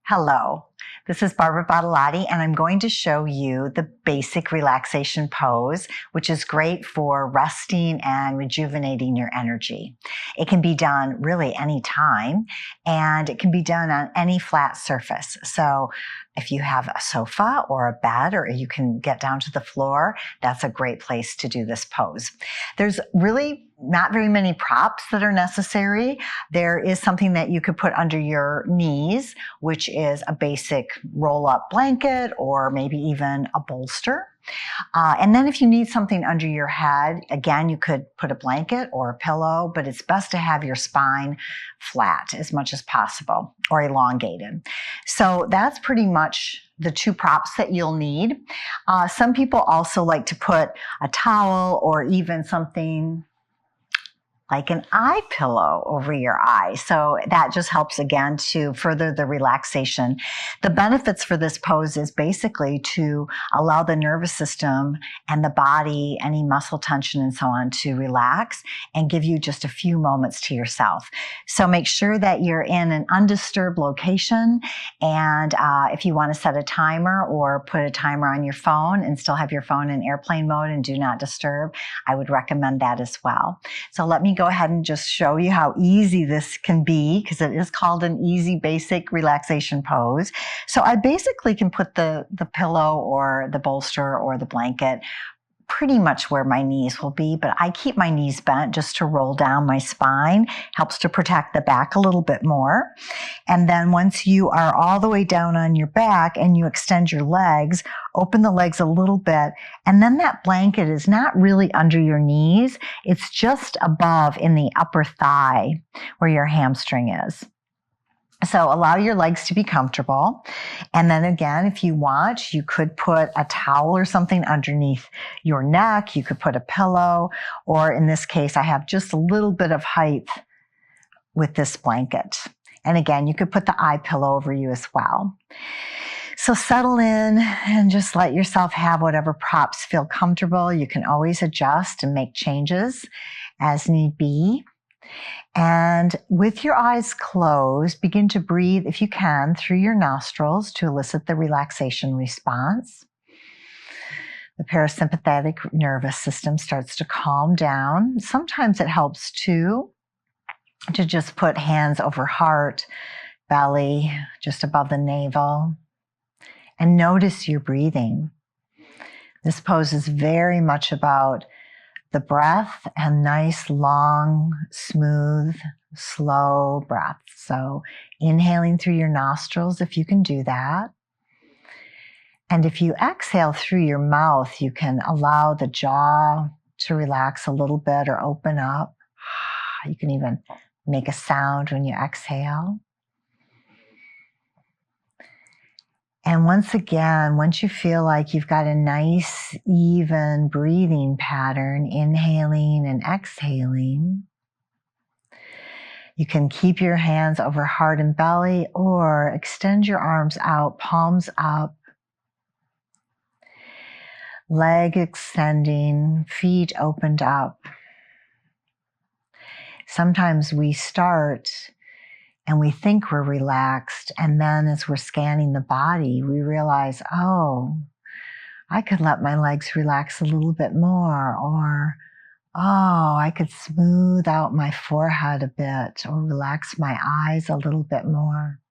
Hello, this is Barbara Badolati, and I'm going to show you the basic relaxation pose, which is great for resting and rejuvenating your energy. It can be done really any time, and it can be done on any flat surface. So if you have a sofa or a bed, or you can get down to the floor, that's a great place to do this pose. There's really not very many props that are necessary. There is something that you could put under your knees, which is a basic roll-up blanket or maybe even a bolster. And then if you need something under your head, again, you could put a blanket or a pillow, but it's best to have your spine flat as much as possible or elongated. So that's pretty much the two props that you'll need. Some people also like to put a towel or even something like an eye pillow over your eye. So that just helps again to further the relaxation. The benefits for this pose is basically to allow the nervous system and the body, any muscle tension and so on, to relax and give you just a few moments to yourself. So make sure that you're in an undisturbed location. And if you want to set a timer or put a timer on your phone and still have your phone in airplane mode and do not disturb, I would recommend that as well. So let me go ahead and just show you how easy this can be, because it is called an easy basic relaxation pose. So I basically can put the pillow or the bolster or the blanket pretty much where my knees will be, but I keep my knees bent just to roll down my spine. Helps to protect the back a little bit more. And then once you are all the way down on your back and you extend your legs, open the legs a little bit, and then that blanket is not really under your knees. It's just above in the upper thigh where your hamstring is. So allow your legs to be comfortable. And then again, if you want, you could put a towel or something underneath your neck. You could put a pillow, or in this case, I have just a little bit of height with this blanket. And again, you could put the eye pillow over you as well. So settle in and just let yourself have whatever props feel comfortable. You can always adjust and make changes as need be. And with your eyes closed, begin to breathe, if you can, through your nostrils to elicit the relaxation response. The parasympathetic nervous system starts to calm down. Sometimes it helps too to just put hands over heart, belly, just above the navel, and notice your breathing. This pose is very much about the breath and nice, long, smooth, slow breath. So inhaling through your nostrils, if you can do that. And if you exhale through your mouth, you can allow the jaw to relax a little bit or open up. You can even make a sound when you exhale. And once again, once you feel like you've got a nice, even breathing pattern, inhaling and exhaling, you can keep your hands over heart and belly or extend your arms out, palms up, leg extending, feet opened up. Sometimes we start and we think we're relaxed, and then as we're scanning the body, we realize, oh, I could let my legs relax a little bit more, or, oh, I could smooth out my forehead a bit, or relax my eyes a little bit more.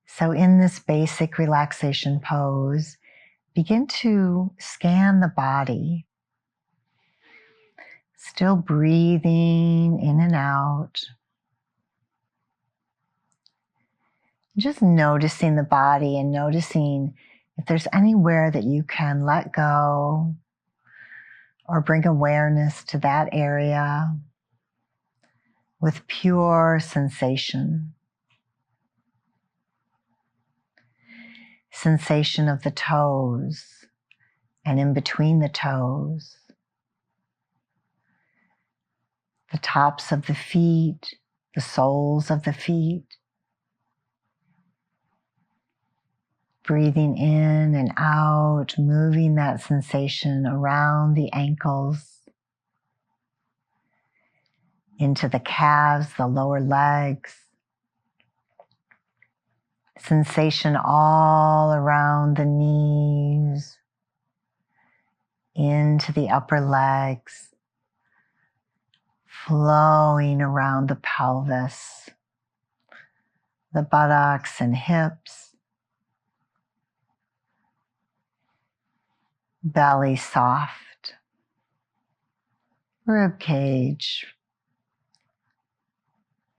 So in this basic relaxation pose, begin to scan the body, still breathing in and out. Just noticing the body and noticing if there's anywhere that you can let go or bring awareness to that area with pure sensation. Sensation of the toes and in between the toes. The tops of the feet, the soles of the feet. Breathing in and out, moving that sensation around the ankles, into the calves, the lower legs, Sensation all around the knees, into the upper legs, flowing around the pelvis, the buttocks and hips, belly soft, rib cage,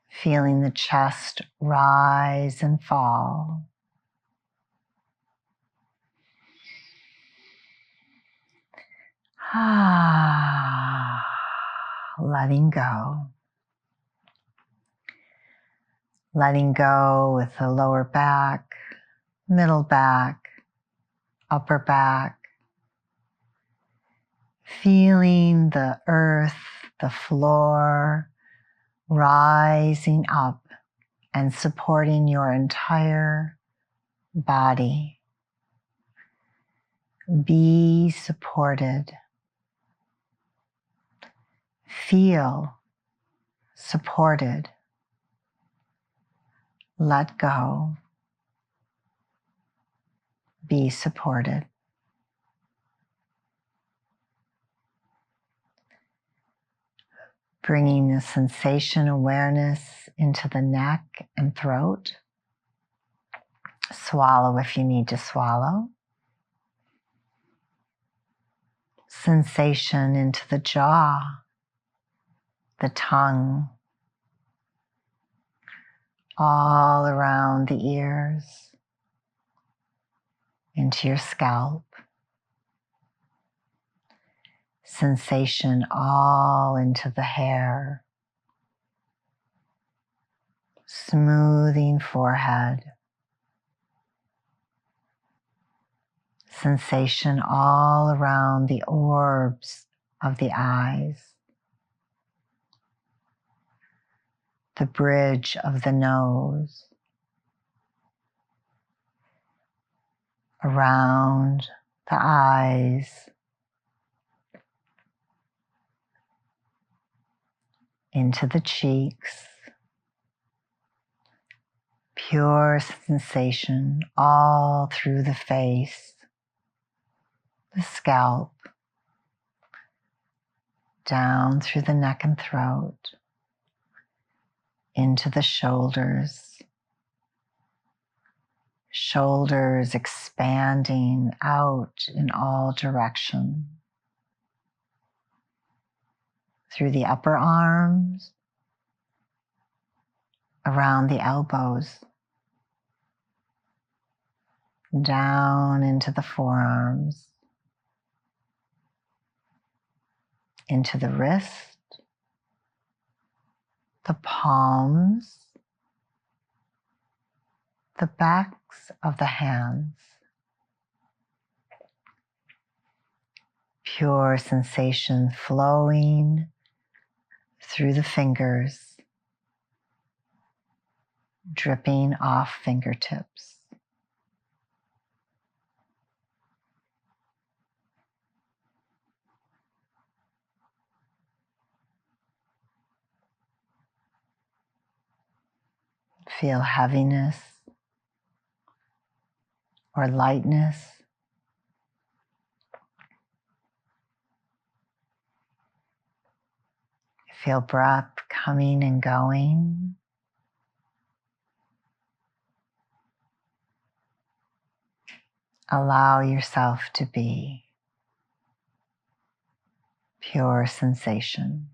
feeling the chest rise and fall. Letting go. Letting go with the lower back, middle back, upper back. Feeling the earth, the floor, rising up and supporting your entire body. Be supported. Feel supported. Let go. Be supported. Bringing the sensation awareness into the neck and throat. Swallow if you need to swallow. Sensation into the jaw, the tongue, all around the ears, into your scalp. Sensation all into the hair, smoothing forehead. Sensation all around the orbs of the eyes, the bridge of the nose, around the eyes, into the cheeks. Pure sensation all through the face, the scalp, down through the neck and throat, into the shoulders. Shoulders expanding out in all directions. Through the upper arms, around the elbows, down into the forearms, into the wrist, the palms, the backs of the hands. Pure sensation flowing through the fingers, dripping off fingertips. Feel heaviness or lightness. Feel breath coming and going. Allow yourself to be pure sensation.